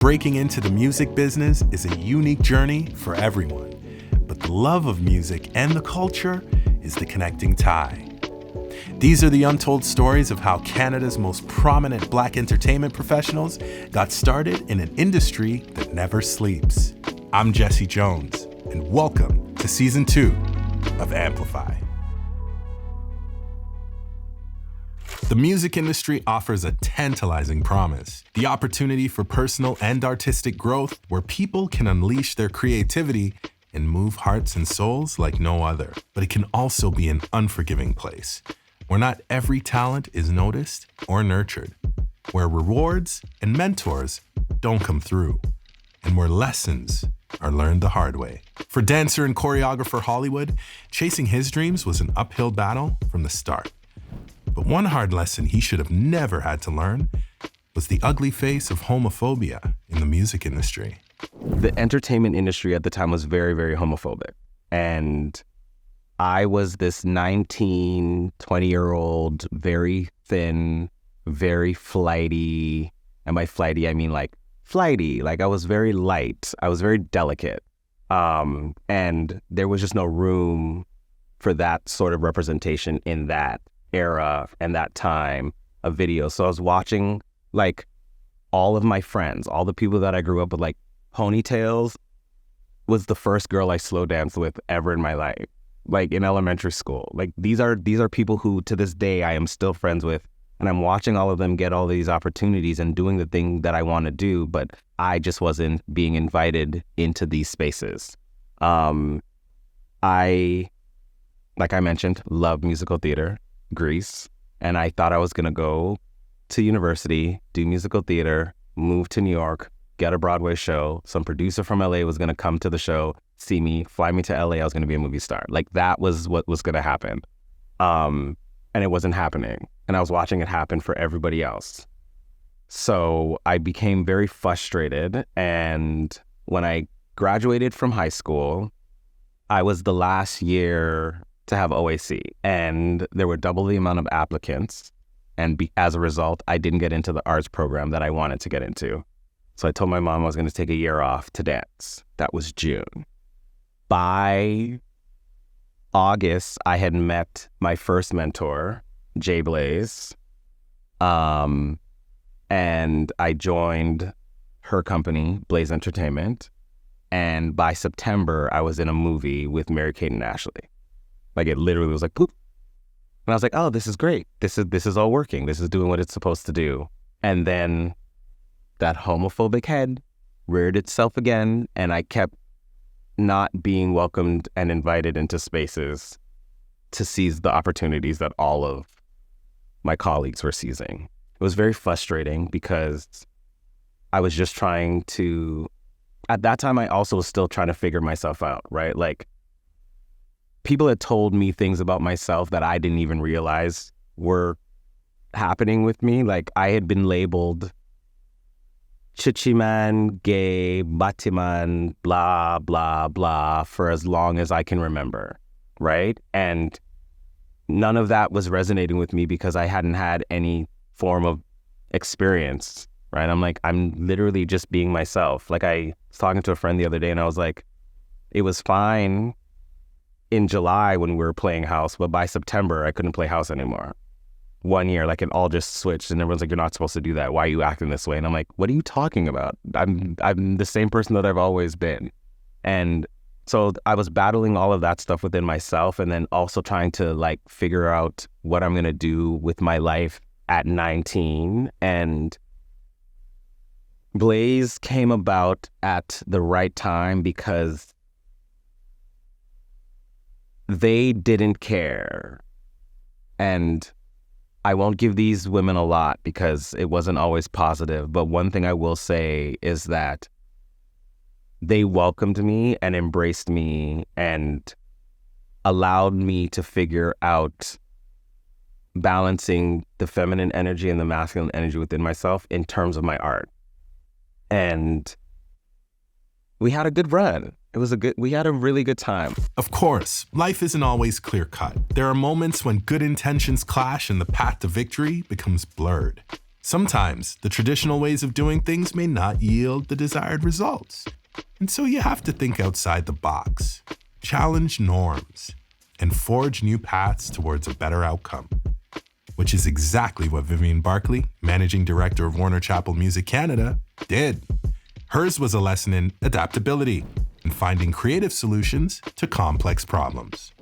Breaking into the music business is a unique journey for everyone, but the love of music and the culture is the connecting tie. These are the untold stories of how Canada's most prominent Black entertainment professionals got started in an industry that never sleeps. I'm Jesse Jones, and welcome to Season 2 of Amplify. The music industry offers a tantalizing promise, the opportunity for personal and artistic growth where people can unleash their creativity and move hearts and souls like no other. But it can also be an unforgiving place, where not every talent is noticed or nurtured, where rewards and mentors don't come through, and where lessons are learned the hard way. For dancer and choreographer Hollywood, chasing his dreams was an uphill battle from the start. But one hard lesson he should have never had to learn was the ugly face of homophobia in the music industry. The entertainment industry at the time was very, very homophobic. And I was this 19, 20-year-old, very thin, very flighty. And by flighty, I mean like flighty. Like I was very light. I was very delicate. And there was just no room for that sort of representation in that era and that time of video. So I was watching like all of my friends, all the people that I grew up with, like ponytails was the first girl I slow danced with ever in my life, like in elementary school. Like these are people who to this day I am still friends with, and I'm watching all of them get all these opportunities and doing the thing that I want to do, but I just wasn't being invited into these spaces. Like I mentioned, love musical theater, Greece, and I thought I was going to go to university, do musical theater, move to New York, get a Broadway show. Some producer from LA was going to come to the show, see me, fly me to LA. I was going to be a movie star. Like that was what was going to happen. And it wasn't happening. And I was watching it happen for everybody else. So I became very frustrated. And when I graduated from high school, I was the last year to have OAC, and there were double the amount of applicants, and as a result, I didn't get into the arts program that I wanted to get into. So I told my mom I was going to take a year off to dance. That was June. By August, I had met my first mentor, Jade, and I joined her company, Blaze Entertainment, and by September, I was in a movie with Mary-Kate and Ashley. Like it literally was like, boop. And I was like, oh, this is great. This is all working. This is doing what it's supposed to do. And then that homophobic head reared itself again, and I kept not being welcomed and invited into spaces to seize the opportunities that all of my colleagues were seizing. It was very frustrating because I was just trying to, at that time, I also was still trying to figure myself out, right? Like, people had told me things about myself that I didn't even realize were happening with me. Like I had been labeled chichiman, gay, batiman, blah, blah, blah for as long as I can remember, right? And none of that was resonating with me because I hadn't had any form of experience, right? I'm like, I'm literally just being myself. Like I was talking to a friend the other day and I was like, it was fine in July when we were playing house, but by September, I couldn't play house anymore. 1 year, like it all just switched and everyone's like, you're not supposed to do that. Why are you acting this way? And I'm like, what are you talking about? I'm the same person that I've always been. And so I was battling all of that stuff within myself and then also trying to like figure out what I'm going to do with my life at 19. And Blaze came about at the right time because they didn't care. And I won't give these women a lot because it wasn't always positive. But one thing I will say is that they welcomed me and embraced me and allowed me to figure out balancing the feminine energy and the masculine energy within myself in terms of my art. And we had a good run. We had a really good time. Of course, life isn't always clear-cut. There are moments when good intentions clash and the path to victory becomes blurred. Sometimes the traditional ways of doing things may not yield the desired results. And so you have to think outside the box, challenge norms, and forge new paths towards a better outcome. Which is exactly what Vivian Barclay, managing director of Warner Chappell Music Canada, did. Hers was a lesson in adaptability and finding creative solutions to complex problems.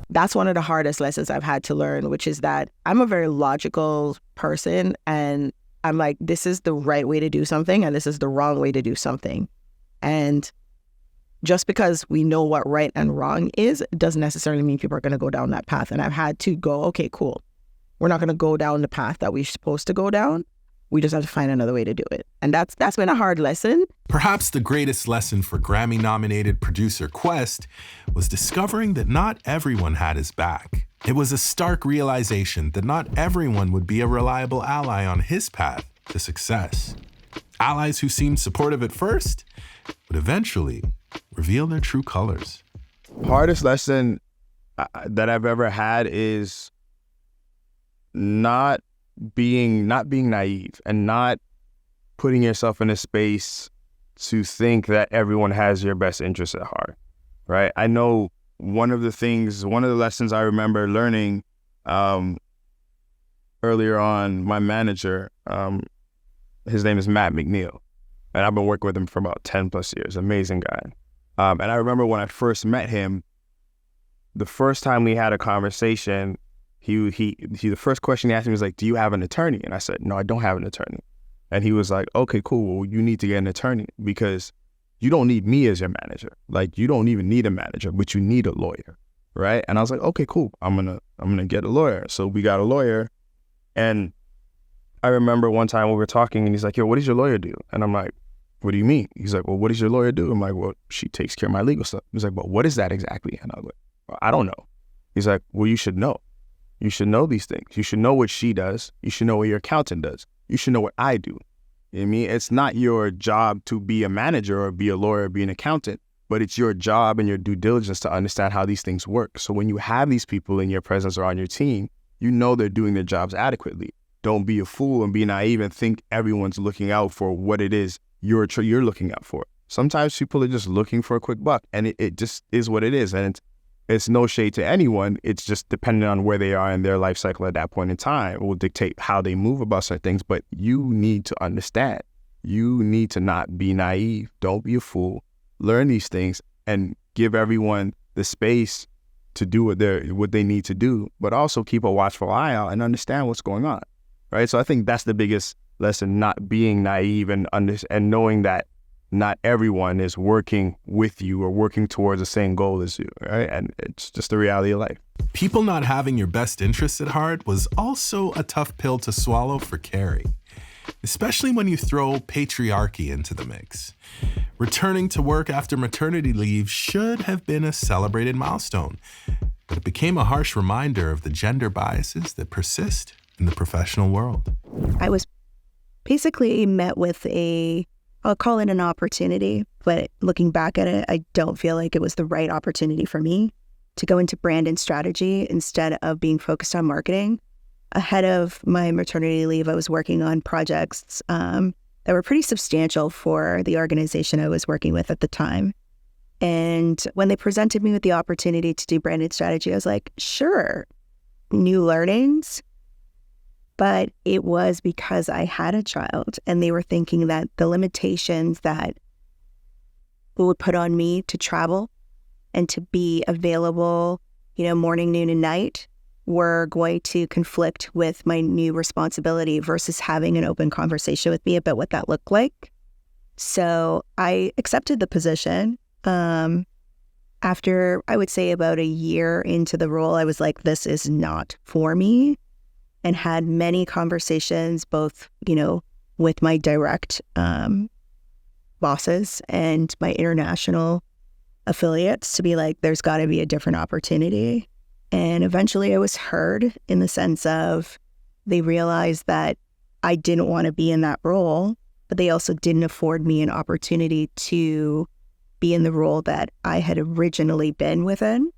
That's one of the hardest lessons I've had to learn, which is that I'm a very logical person, and I'm like, this is the right way to do something and this is the wrong way to do something. And just because we know what right and wrong is, it doesn't necessarily mean people are going to go down that path. And I've had to go, okay, cool. We're not going to go down the path that we're supposed to go down. We just have to find another way to do it. And that's been a hard lesson. Perhaps the greatest lesson for Grammy-nominated producer Quest was discovering that not everyone had his back. It was a stark realization that not everyone would be a reliable ally on his path to success. Allies who seemed supportive at first would eventually reveal their true colors. Hardest lesson that I've ever had is not being naive and not putting yourself in a space to think that everyone has your best interest at heart, right? I know one of the lessons I remember learning earlier on, my manager, his name is Matt McNeil, and I've been working with him for about 10 plus years, amazing guy. And I remember when I first met him, the first time we had a conversation, the first question he asked me was like, do you have an attorney? And I said, no, I don't have an attorney. And he was like, okay, cool. Well, you need to get an attorney because you don't need me as your manager. Like, you don't even need a manager, but you need a lawyer, right? And I was like, okay, cool. I'm gonna get a lawyer. So we got a lawyer. And I remember one time we were talking and he's like, yo, what does your lawyer do? And I'm like, what do you mean? He's like, well, what does your lawyer do? I'm like, well, she takes care of my legal stuff. He's like, well, what is that exactly? And I was like, well, I don't know. He's like, well, you should know. You should know these things. You should know what she does. You should know what your accountant does. You should know what I do. You know what I mean? It's not your job to be a manager or be a lawyer or be an accountant, but it's your job and your due diligence to understand how these things work. So when you have these people in your presence or on your team, you know they're doing their jobs adequately. Don't be a fool and be naive and think everyone's looking out for what it is you're looking out for. Sometimes people are just looking for a quick buck, and it just is what it is. And it's no shade to anyone. It's just dependent on where they are in their life cycle at that point in time. It will dictate how they move about certain things, but you need to understand. You need to not be naive. Don't be a fool. Learn these things and give everyone the space to do what they need to do, but also keep a watchful eye out and understand what's going on, right? So I think that's the biggest lesson, not being naive and knowing that not everyone is working with you or working towards the same goal as you, right? And it's just the reality of life. People not having your best interests at heart was also a tough pill to swallow for Carey, especially when you throw patriarchy into the mix. Returning to work after maternity leave should have been a celebrated milestone, but it became a harsh reminder of the gender biases that persist in the professional world. I was basically met with I'll call it an opportunity, but looking back at it, I don't feel like it was the right opportunity for me to go into brand and strategy instead of being focused on marketing. Ahead of my maternity leave, I was working on projects that were pretty substantial for the organization I was working with at the time. And when they presented me with the opportunity to do branded strategy, I was like, sure, new learnings. But it was because I had a child and they were thinking that the limitations that it would put on me to travel and to be available, morning, noon, and night were going to conflict with my new responsibility versus having an open conversation with me about what that looked like. So I accepted the position. After, I would say, about a year into the role, I was like, this is not for me. And had many conversations, both, with my direct bosses and my international affiliates to be like, there's got to be a different opportunity. And eventually I was heard in the sense of they realized that I didn't want to be in that role, but they also didn't afford me an opportunity to be in the role that I had originally been within.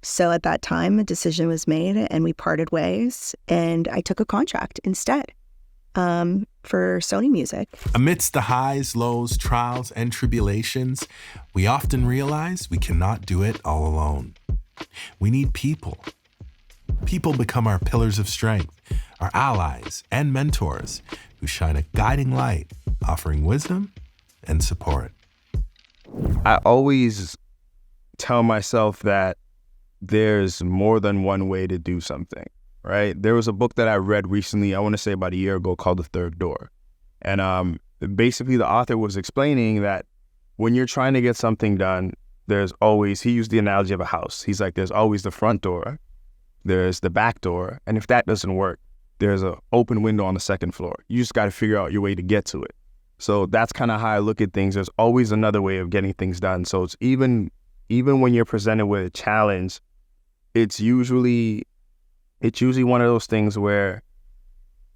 So at that time, a decision was made and we parted ways and I took a contract instead. for Sony Music. Amidst the highs, lows, trials, and tribulations, we often realize we cannot do it all alone. We need people. People become our pillars of strength, our allies and mentors who shine a guiding light, offering wisdom and support. I always tell myself that there's more than one way to do something, right? There was a book that I read recently, I want to say about a year ago, called The Third Door. And basically the author was explaining that when you're trying to get something done, there's always, he used the analogy of a house. He's like, there's always the front door, there's the back door, and if that doesn't work, there's an open window on the second floor. You just got to figure out your way to get to it. So that's kind of how I look at things. There's always another way of getting things done. So it's even when you're presented with a challenge, it's usually one of those things where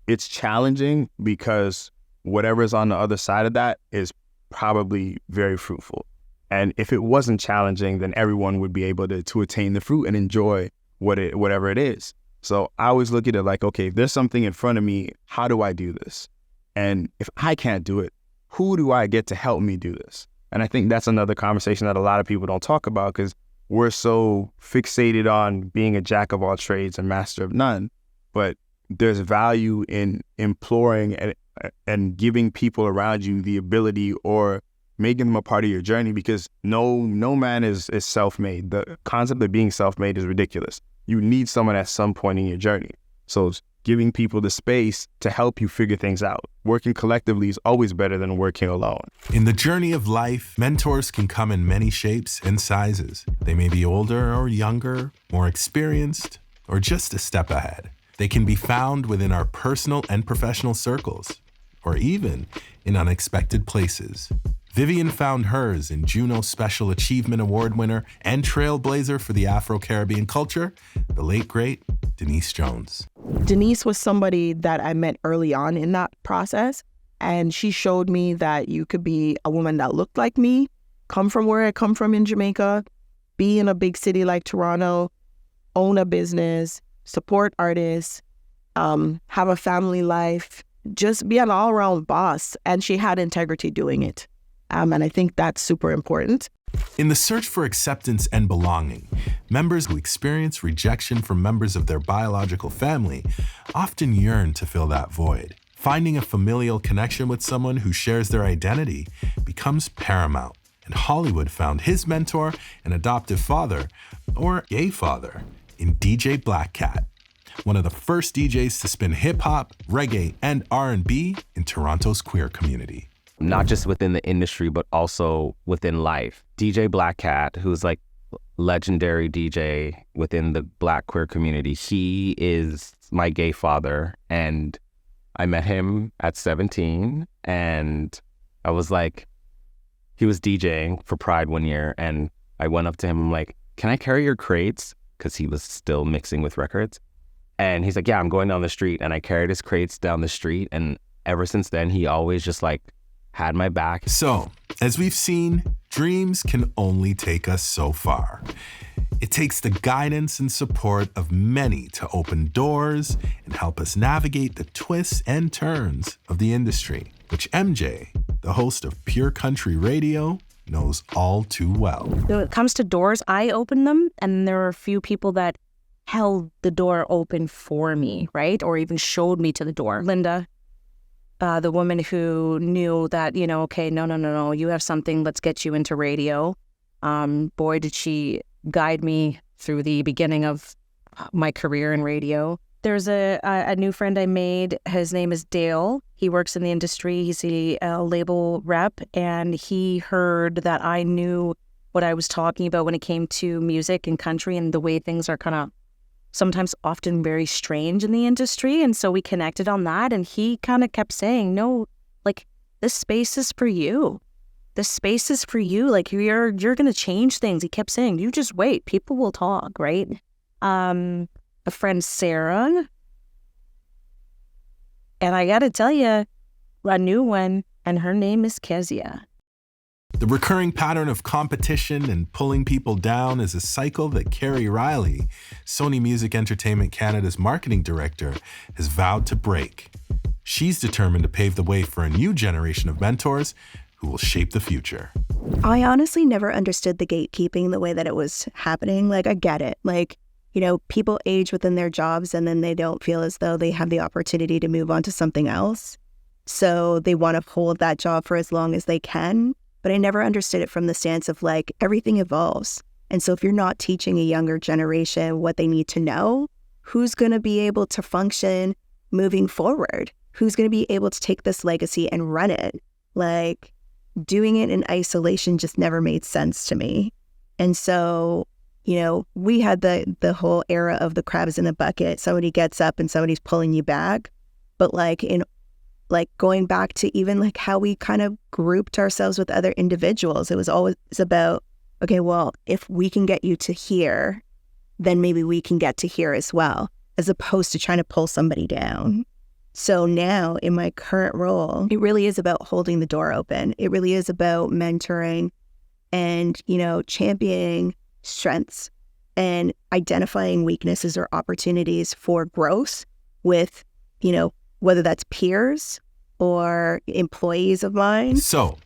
it's challenging because whatever's on the other side of that is probably very fruitful. And if it wasn't challenging, then everyone would be able to attain the fruit and enjoy whatever it is. So I always look at it like, okay, if there's something in front of me, how do I do this? And if I can't do it, who do I get to help me do this? And I think that's another conversation that a lot of people don't talk about because we're so fixated on being a jack of all trades and master of none. But there's value in imploring and giving people around you the ability or making them a part of your journey, because no man is self-made. The concept of being self-made is ridiculous. You need someone at some point in your journey. So giving people the space to help you figure things out. Working collectively is always better than working alone. In the journey of life, mentors can come in many shapes and sizes. They may be older or younger, more experienced, or just a step ahead. They can be found within our personal and professional circles, or even in unexpected places. Vivian found hers in Juno Special Achievement Award winner and trailblazer for the Afro-Caribbean culture, the late, great Denise Jones. Denise was somebody that I met early on in that process, and she showed me that you could be a woman that looked like me, come from where I come from in Jamaica, be in a big city like Toronto, own a business, support artists, have a family life, just be an all-around boss. And she had integrity doing it. And I think that's super important. In the search for acceptance and belonging, members who experience rejection from members of their biological family often yearn to fill that void. Finding a familial connection with someone who shares their identity becomes paramount. And Hollywood found his mentor and adoptive father, or gay father, in DJ Black Cat, one of the first DJs to spin hip-hop, reggae, and R&B in Toronto's queer community. Not just within the industry, but also within life. DJ Black Cat, who's like legendary DJ within the Black queer community, he is my gay father. And I met him at 17, and I was like, he was DJing for Pride one year, and I went up to him, I'm like, can I carry your crates? Because he was still mixing with records. And he's like, yeah, I'm going down the street. And I carried his crates down the street. And ever since then, he always just like had my back. So, as we've seen, dreams can only take us so far. It takes the guidance and support of many to open doors and help us navigate the twists and turns of the industry, which MJ, the host of Pure Country Radio, knows all too well. When it comes to doors, I open them, and there are a few people that held the door open for me, right? Or even showed me to the door. Linda, the woman who knew that, okay, no, you have something, let's get you into radio. Boy, did she guide me through the beginning of my career in radio. There's a new friend I made. His name is Dale. He works in the industry. He's a label rep, and he heard that I knew what I was talking about when it came to music and country and the way things are kind of sometimes often very strange in the industry. And so we connected on that, and he kind of kept saying, no, like, this space is for you. This space is for you. Like, you're going to change things. He kept saying, you just wait. People will talk, right? A friend, Sarah. And I got to tell you, a new one, and her name is Keziah. The recurring pattern of competition and pulling people down is a cycle that Carey Riley, Sony Music Entertainment Canada's marketing director, has vowed to break. She's determined to pave the way for a new generation of mentors who will shape the future. I honestly never understood the gatekeeping the way that it was happening. Like, I get it. Like, people age within their jobs and then they don't feel as though they have the opportunity to move on to something else. So they want to hold that job for as long as they can. But I never understood it from the stance of like, everything evolves. And so if you're not teaching a younger generation what they need to know, who's going to be able to function moving forward? Who's going to be able to take this legacy and run it? Like, doing it in isolation just never made sense to me. And so, we had the whole era of the crabs in the bucket. Somebody gets up and somebody's pulling you back. But going back to even like how we kind of grouped ourselves with other individuals, it was always about, okay, well, if we can get you to here, then maybe we can get to here as well, as opposed to trying to pull somebody down. So now in my current role, it really is about holding the door open. It really is about mentoring and, championing strengths and identifying weaknesses or opportunities for growth with, whether that's peers or employees of mine. So,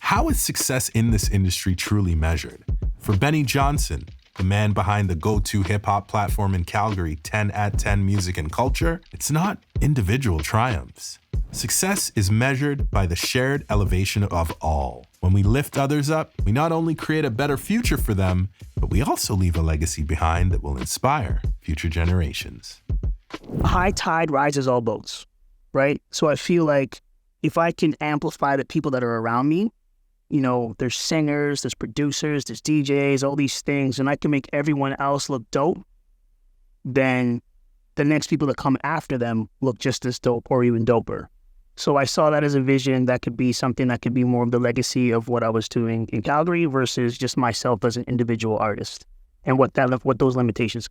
how is success in this industry truly measured? For Beni Johnson, the man behind the go-to hip-hop platform in Calgary, 10 at 10 Music and Culture, it's not individual triumphs. Success is measured by the shared elevation of all. When we lift others up, we not only create a better future for them, but we also leave a legacy behind that will inspire future generations. A high tide rises all boats, right? So I feel like if I can amplify the people that are around me, there's singers, there's producers, there's DJs, all these things, and I can make everyone else look dope, then the next people that come after them look just as dope or even doper. So I saw that as a vision that could be something that could be more of the legacy of what I was doing in Calgary versus just myself as an individual artist and what those limitations.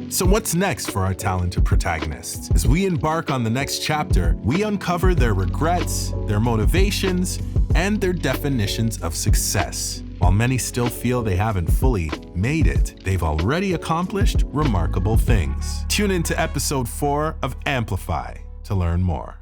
So what's next for our talented protagonists? As we embark on the next chapter, we uncover their regrets, their motivations, and their definitions of success. While many still feel they haven't fully made it, they've already accomplished remarkable things. Tune into episode 4 of Amplify to learn more.